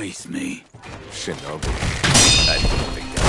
Face me. Shinobi. I don't think that.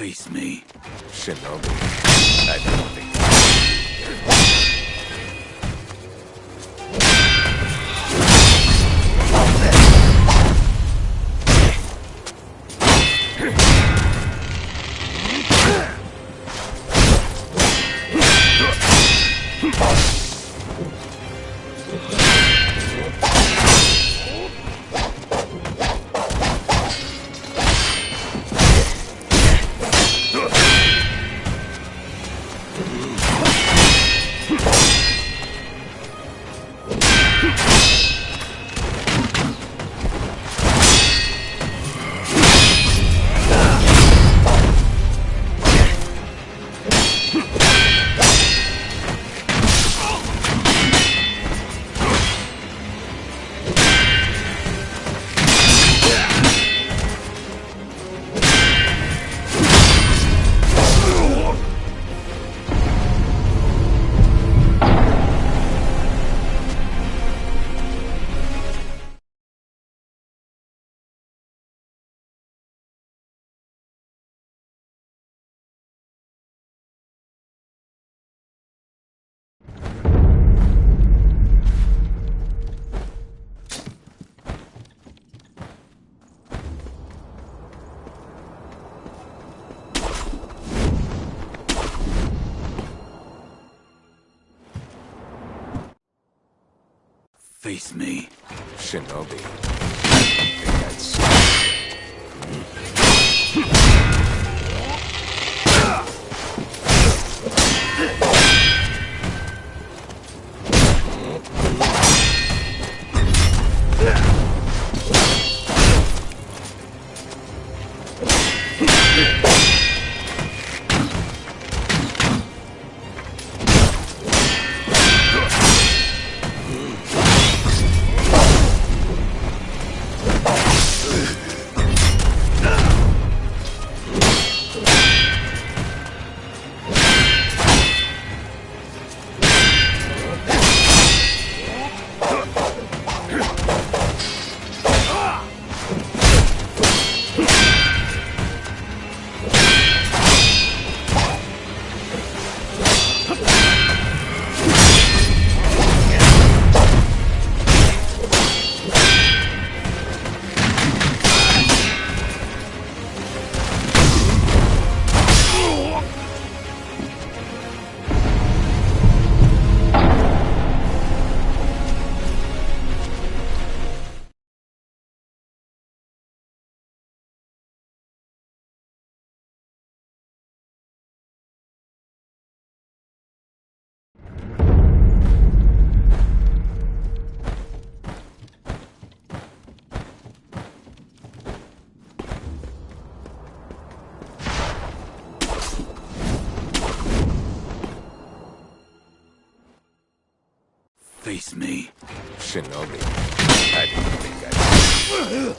Face me. Shinobi. I don't think that. Face me. Shinobi. I don't think I'd see. Face me. Shinobi. I don't think I'd.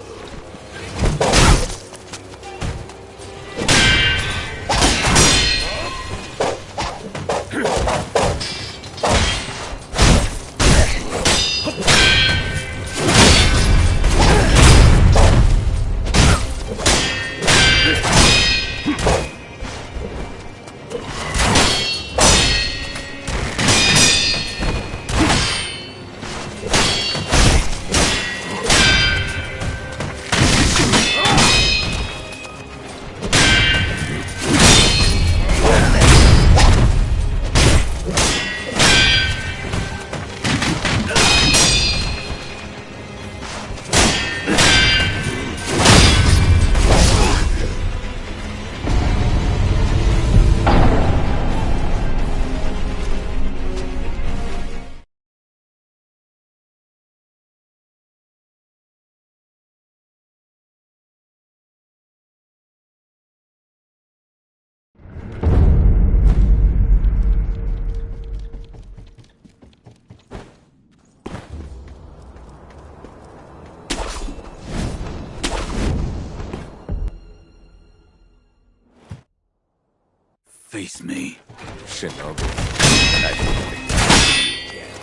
Face me. Shinobi. I didn't think that yet.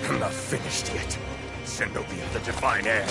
I'm not finished yet. Shinobi of the Divine Air.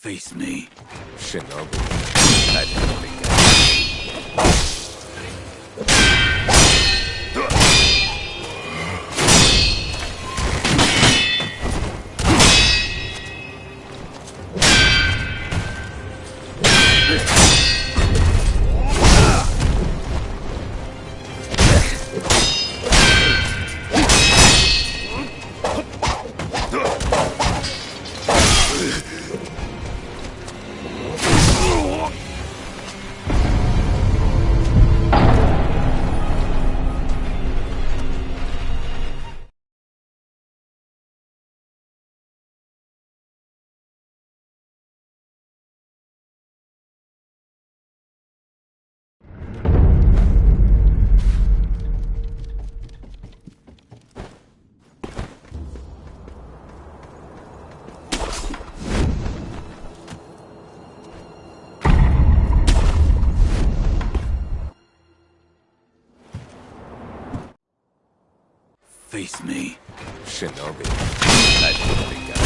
Face me. Shinobi. I didn't think that. Face me. Shinobi. I didn't think that.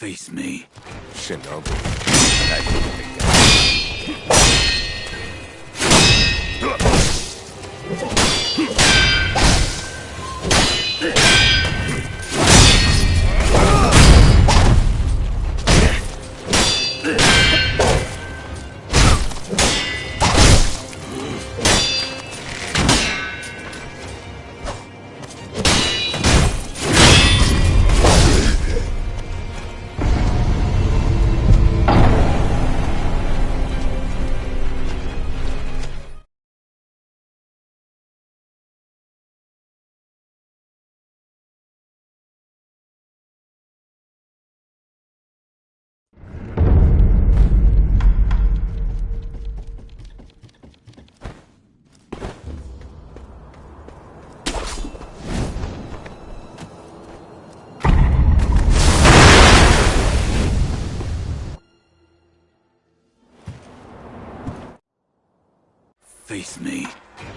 Face me. Shinobi. I didn't think that. Face me.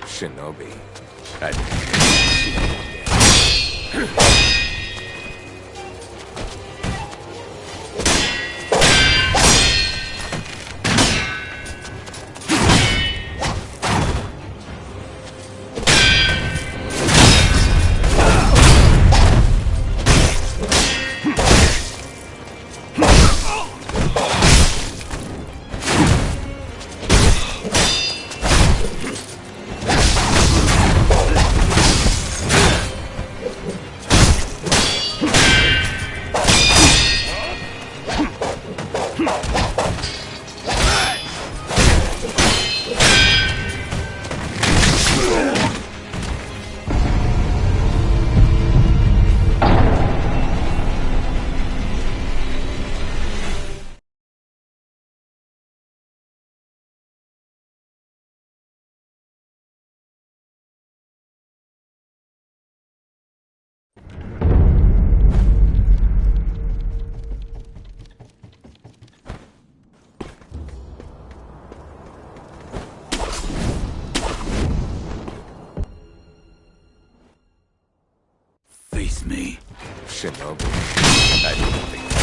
Shinobi. I didn't think that. Face me. Shinobi. I didn't think that.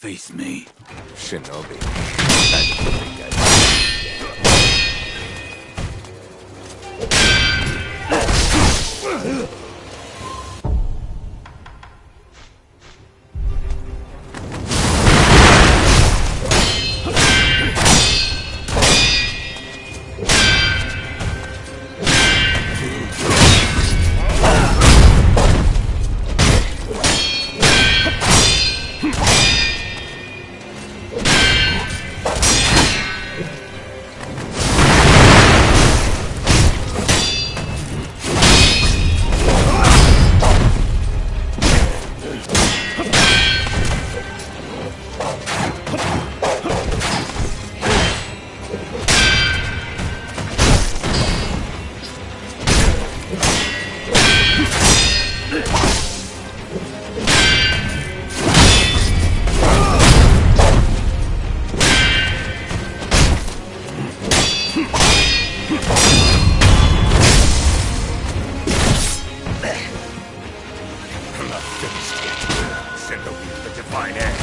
Face me. Shinobi. I don't think I I'm not finished yet. Shinobi of the divine air.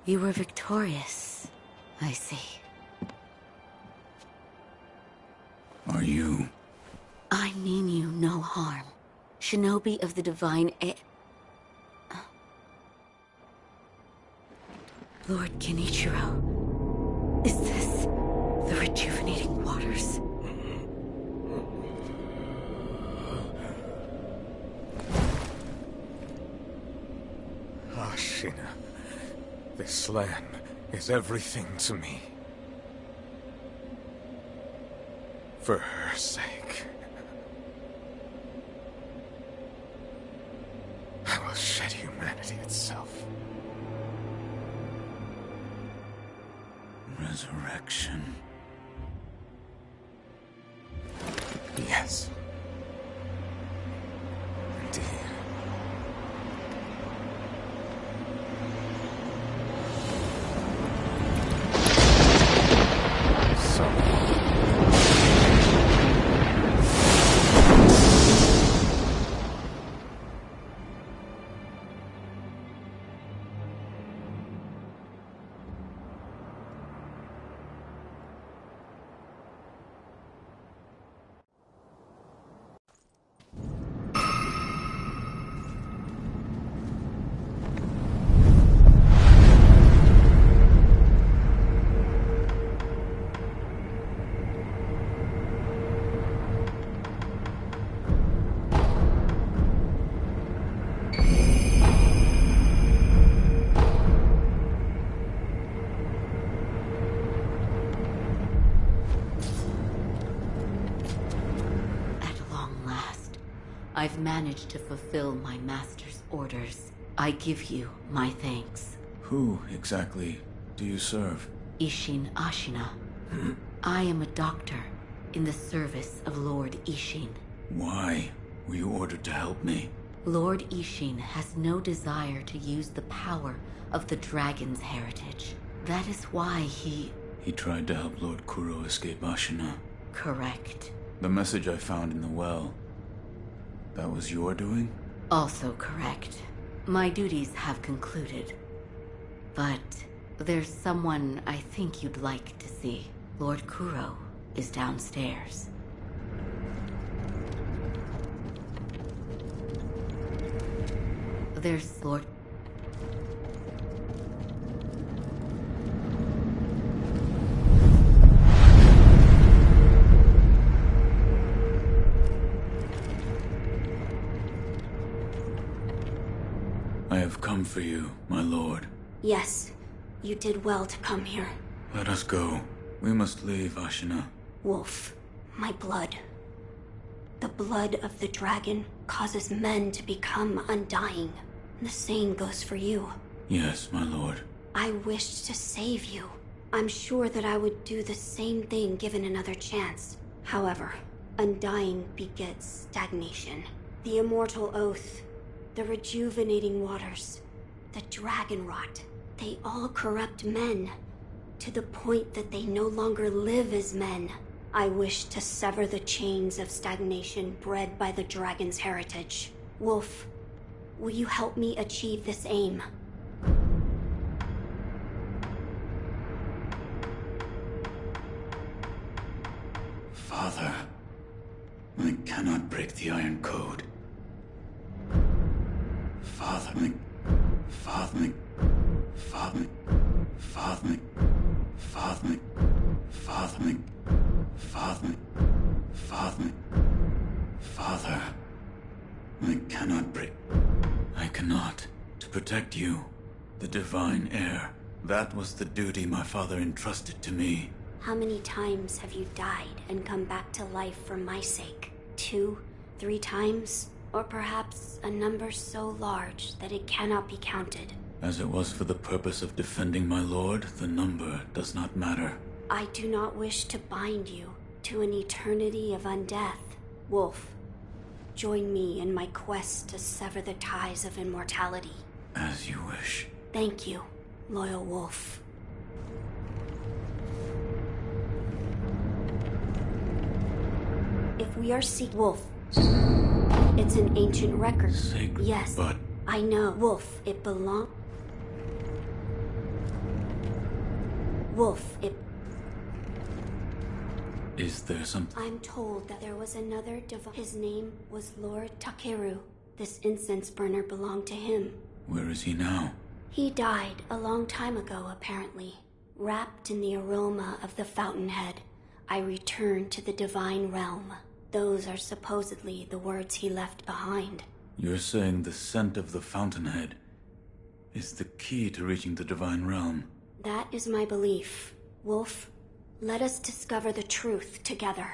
You were victorious, I see. Are you? I mean you no harm. Shinobi of the Divine Lord Kenichiro, is this the rejuvenating waters? Ashina, this land is everything to me. For her sake, I will shed humanity itself. Resurrection. Yes. Indeed. So... I've managed to fulfill my master's orders. I give you my thanks. Who exactly do you serve? Isshin Ashina. I am a doctor in the service of Lord Isshin. Why were you ordered to help me? Lord Isshin has no desire to use the power of the dragon's heritage. That is why he tried to help Lord Kuro escape Ashina. Correct. The message I found in the well, that was your doing? Also correct. My duties have concluded. But there's someone I think you'd like to see. Lord Kuro is downstairs. There's Lord... I have come for you, my lord. Yes, you did well to come here. Let us go. We must leave Ashina. Wolf, my blood. The blood of the dragon causes men to become undying. The same goes for you. Yes, my lord. I wished to save you. I'm sure that I would do the same thing given another chance. However, undying begets stagnation. The immortal oath, the rejuvenating waters, the dragon rot, they all corrupt men, to the point that they no longer live as men. I wish to sever the chains of stagnation bred by the dragon's heritage. Wolf, will you help me achieve this aim? Father, I cannot break the Iron Code. Father, Father, Father, Father, Father, Father, Father, Father, Father, I cannot break. I cannot. To protect you, the divine heir. That was the duty my father entrusted to me. How many times have you died and come back to life for my sake? 2, 3 times? Or perhaps a number so large that it cannot be counted? As it was for the purpose of defending my lord, the number does not matter. I do not wish to bind you to an eternity of undeath. Wolf, join me in my quest to sever the ties of immortality. As you wish. Thank you, loyal wolf. If we are Wolf, it's an ancient record. Sacred, yes, but... I know. Wolf, it belongs... Wolf, it... Is there something? I'm told that there was another His name was Lord Takeru. This incense burner belonged to him. Where is he now? He died a long time ago, apparently. Wrapped in the aroma of the fountainhead, I returned to the divine realm. Those are supposedly the words he left behind. You're saying the scent of the fountainhead is the key to reaching the divine realm? That is my belief. Wolf, let us discover the truth together.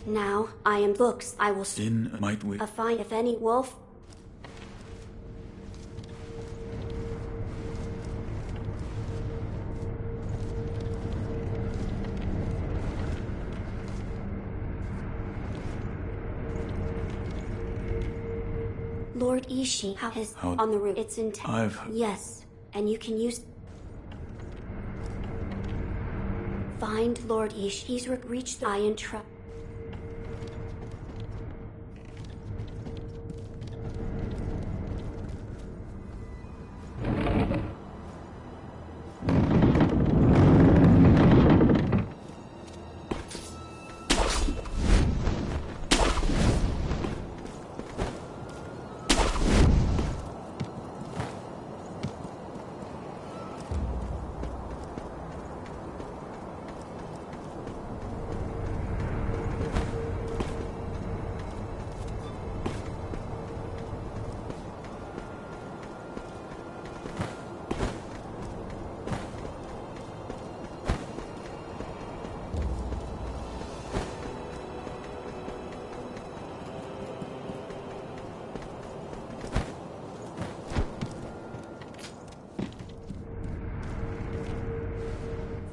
Now, I am books. I will Might we... find if any wolf. Lord Ishii, on the roof. It's in. Yes, and you can use. Find Lord Ishii. He's reached the iron trap.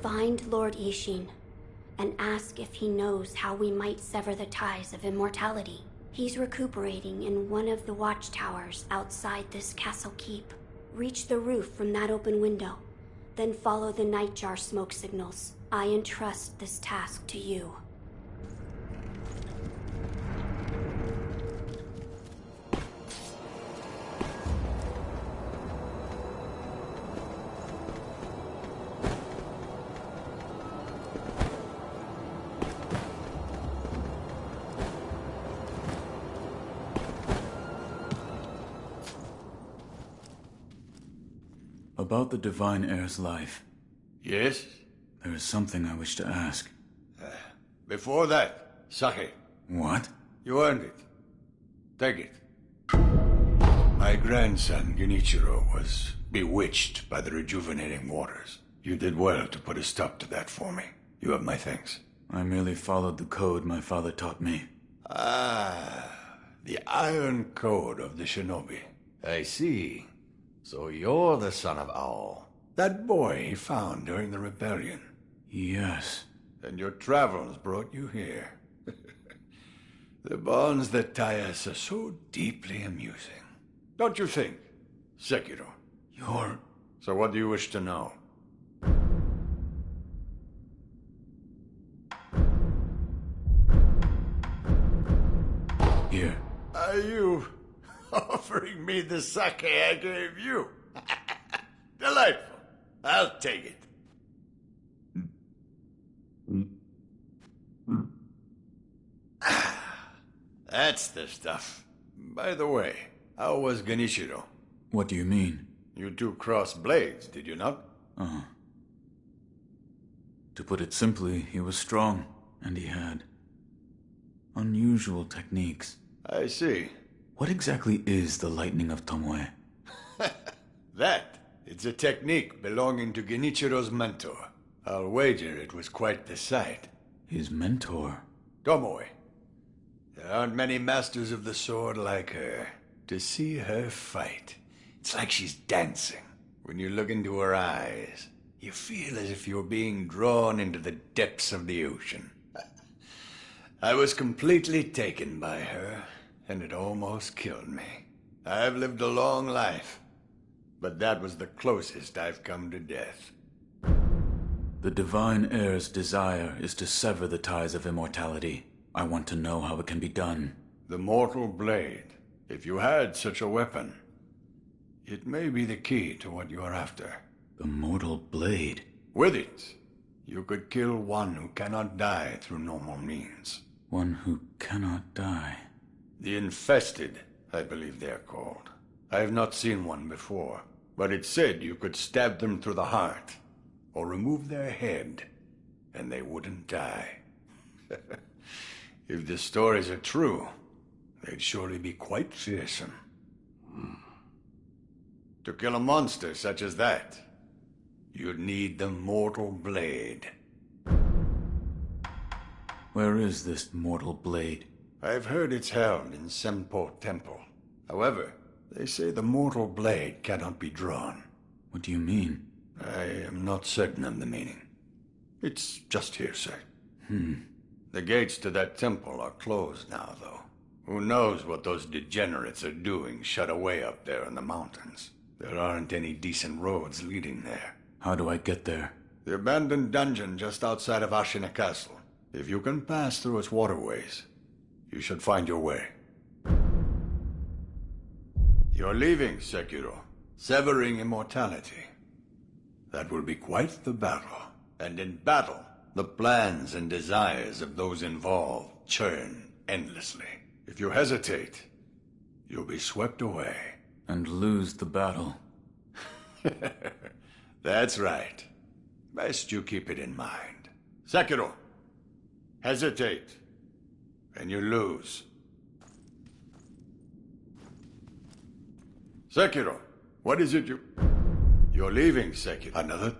Find Lord Ishin and ask if he knows how we might sever the ties of immortality. He's recuperating in one of the watchtowers outside this castle keep. Reach the roof from that open window, then follow the nightjar smoke signals. I entrust this task to you. About the Divine Heir's life. Yes? There is something I wish to ask. Before that, sake. What? You earned it. Take it. My grandson, Genichiro, was bewitched by the rejuvenating waters. You did well to put a stop to that for me. You have my thanks. I merely followed the code my father taught me. Ah, the Iron Code of the Shinobi. I see. So you're the son of Owl. That boy he found during the rebellion. Yes. And your travels brought you here. The bonds that tie us are so deeply amusing. Don't you think, Sekiro? You're... So what do you wish to know? Here. Are you offering me the sake I gave you? Delightful. I'll take it. That's the stuff. By the way, how was Genichiro? What do you mean? You two crossed blades, did you not? Uh-huh. To put it simply, he was strong, and he had unusual techniques. I see. What exactly is the Lightning of Tomoe? It's a technique belonging to Genichiro's mentor. I'll wager it was quite the sight. His mentor. Tomoe. There aren't many masters of the sword like her. To see her fight, it's like she's dancing. When you look into her eyes, you feel as if you're being drawn into the depths of the ocean. I was completely taken by her, and it almost killed me. I've lived a long life, but that was the closest I've come to death. The Divine Heir's desire is to sever the ties of immortality. I want to know how it can be done. The Mortal Blade. If you had such a weapon, it may be the key to what you are after. The Mortal Blade? With it, you could kill one who cannot die through normal means. One who cannot die. The Infested, I believe they're called. I have not seen one before, but it said you could stab them through the heart, or remove their head, and they wouldn't die. If the stories are true, they'd surely be quite fearsome. To kill a monster such as that, you'd need the Mortal Blade. Where is this Mortal Blade? I've heard it's held in Senpo Temple. However, they say the Mortal Blade cannot be drawn. What do you mean? I am not certain of the meaning. It's just hearsay. The gates to that temple are closed now, though. Who knows what those degenerates are doing shut away up there in the mountains. There aren't any decent roads leading there. How do I get there? The abandoned dungeon just outside of Ashina Castle. If you can pass through its waterways, you should find your way. You're leaving, Sekiro. Severing immortality. That will be quite the battle. And in battle, the plans and desires of those involved churn endlessly. If you hesitate, you'll be swept away. And lose the battle. That's right. Best you keep it in mind. Sekiro, hesitate, and you lose. Sekiro, what is it You're leaving, Sekiro. Another?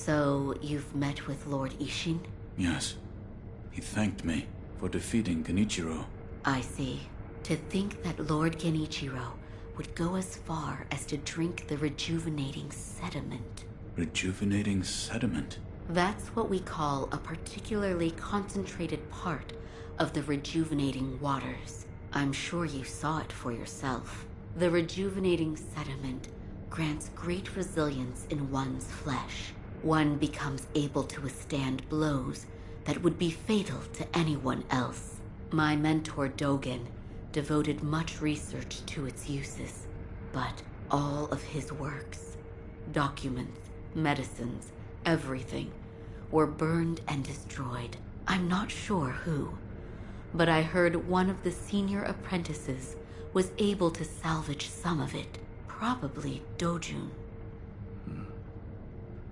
So, you've met with Lord Ishin? Yes. He thanked me for defeating Genichiro. I see. To think that Lord Genichiro would go as far as to drink the rejuvenating sediment. Rejuvenating sediment? That's what we call a particularly concentrated part of the rejuvenating waters. I'm sure you saw it for yourself. The rejuvenating sediment grants great resilience in one's flesh. One becomes able to withstand blows that would be fatal to anyone else. My mentor Dogen devoted much research to its uses, but all of his works, documents, medicines, everything, were burned and destroyed. I'm not sure who, but I heard one of the senior apprentices was able to salvage some of it, probably Dojun.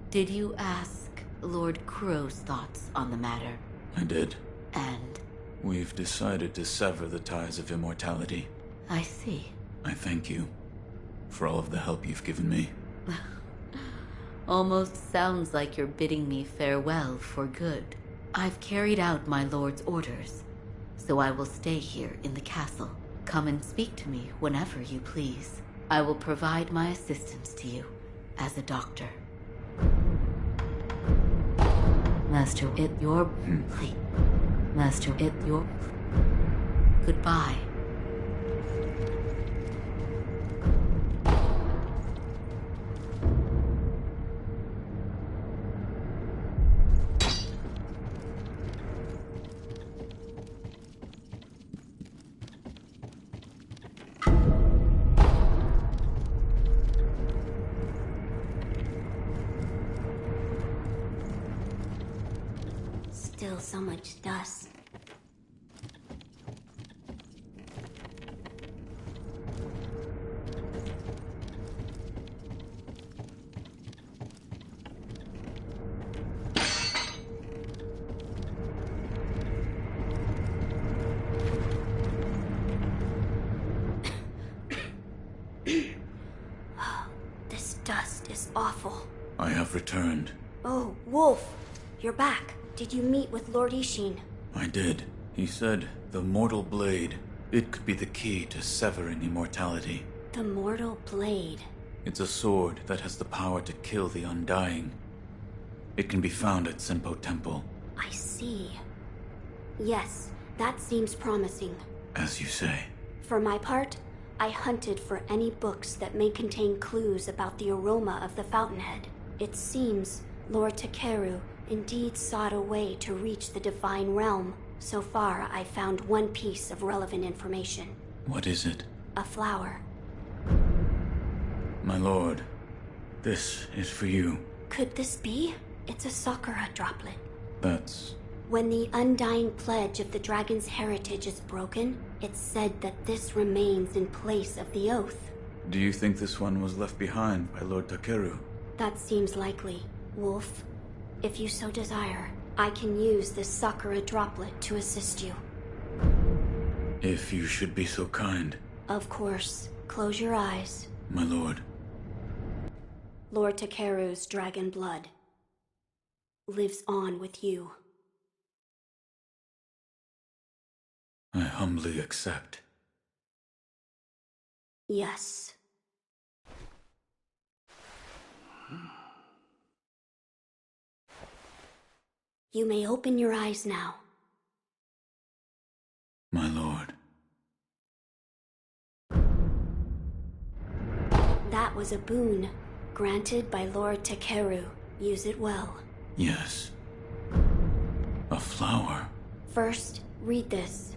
Did you ask Lord Kuro's thoughts on the matter? I did. And? We've decided to sever the ties of immortality. I see. I thank you for all of the help you've given me. Almost sounds like you're bidding me farewell for good. I've carried out my lord's orders, so I will stay here in the castle. Come and speak to me whenever you please. I will provide my assistance to you as a doctor. Master, it your plate. Master, it your... Goodbye. Still so much dust. This dust is awful. I have returned. Oh, Wolf, you're back. Did you meet with Lord Ishin? I did. He said the mortal blade, it could be the key to severing immortality. The mortal blade. It's a sword that has the power to kill the undying. It can be found at Senpo Temple. I see. Yes, that seems promising. As you say. For my part, I hunted for any books that may contain clues about the aroma of the fountainhead. It seems Lord Takeru indeed sought a way to reach the divine realm. So far, I found one piece of relevant information. What is it? A flower. My lord, this is for you. Could this be? It's a Sakura droplet. That's... When the undying pledge of the dragon's heritage is broken, it's said that this remains in place of the oath. Do you think this one was left behind by Lord Takeru? That seems likely. Wolf, if you so desire, I can use this Sakura droplet to assist you. If you should be so kind. Of course. Close your eyes. My lord. Lord Takeru's dragon blood lives on with you. I humbly accept. Yes. You may open your eyes now. My lord. That was a boon granted by Lord Takeru. Use it well. Yes. A flower. First, read this.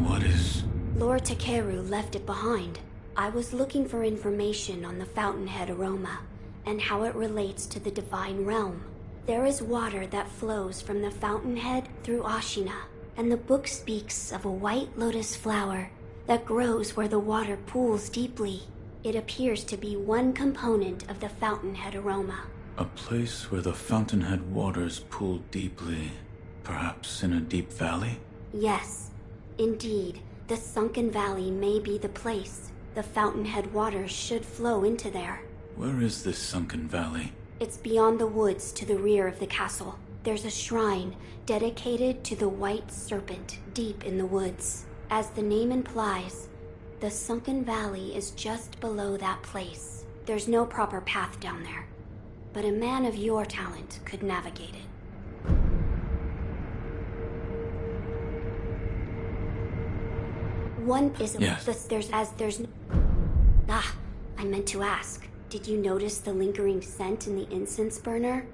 What is... Lord Takeru left it behind. I was looking for information on the fountainhead aroma and how it relates to the divine realm. There is water that flows from the fountainhead through Ashina, and the book speaks of a white lotus flower that grows where the water pools deeply. It appears to be one component of the fountainhead aroma. A place where the fountainhead waters pool deeply, perhaps in a deep valley? Yes, indeed. The sunken valley may be the place. The fountainhead waters should flow into there. Where is this sunken valley? It's beyond the woods to the rear of the castle. There's a shrine dedicated to the White Serpent deep in the woods. As the name implies, the sunken valley is just below that place. There's no proper path down there, but a man of your talent could navigate it. One is Yes. there's I meant to ask. Did you notice the lingering scent in the incense burner?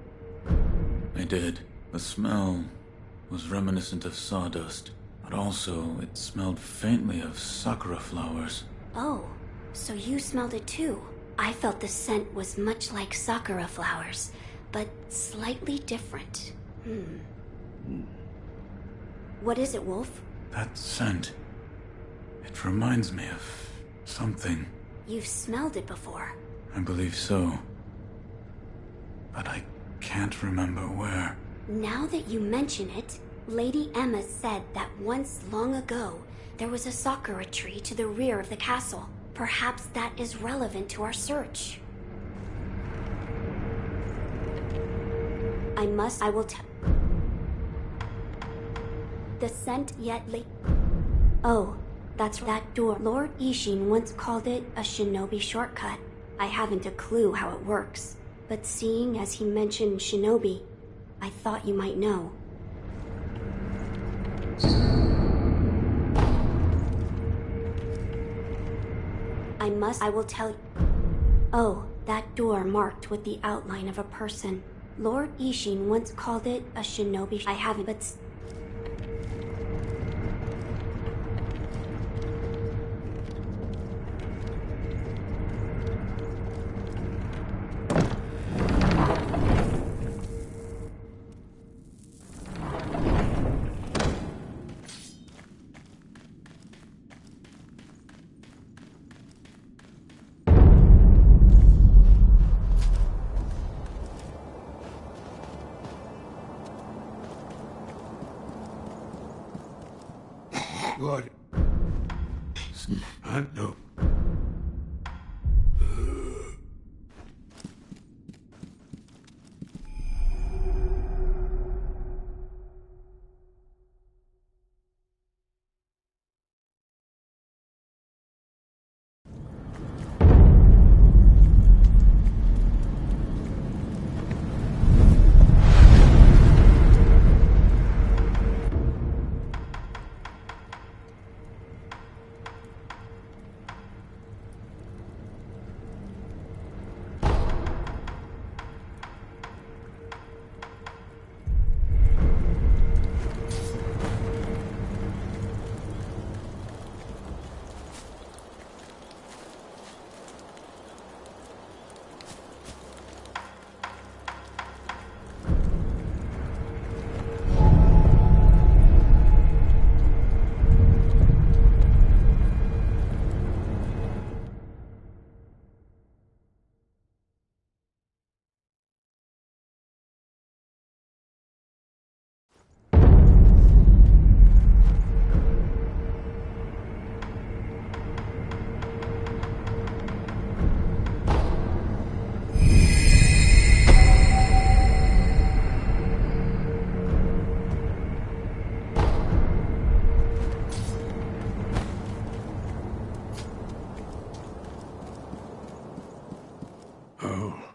I did. The smell was reminiscent of sawdust, but also it smelled faintly of sakura flowers. Oh, so you smelled it too. I felt the scent was much like sakura flowers, but slightly different. What is it, Wolf? That scent. It reminds me of something. You've smelled it before. I believe so. But I can't remember where. Now that you mention it, Lady Emma said that once long ago, there was a sakura tree to the rear of the castle. Perhaps that is relevant to our search. I will tell. The scent yet late. Oh, that's that door. Lord Ishin once called it a shinobi shortcut. I haven't a clue how it works, but seeing as he mentioned shinobi, I thought you might know. I will tell you. Oh, that door marked with the outline of a person. Lord Ishin once called it a shinobi. I haven't, but... What? No.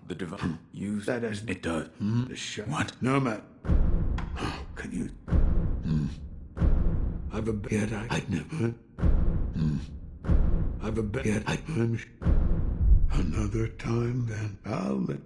The divine. Use That is... it does. The shot. What? No, man. Can you... I've a bad I never... I've a bad I... Another time, then I'll let...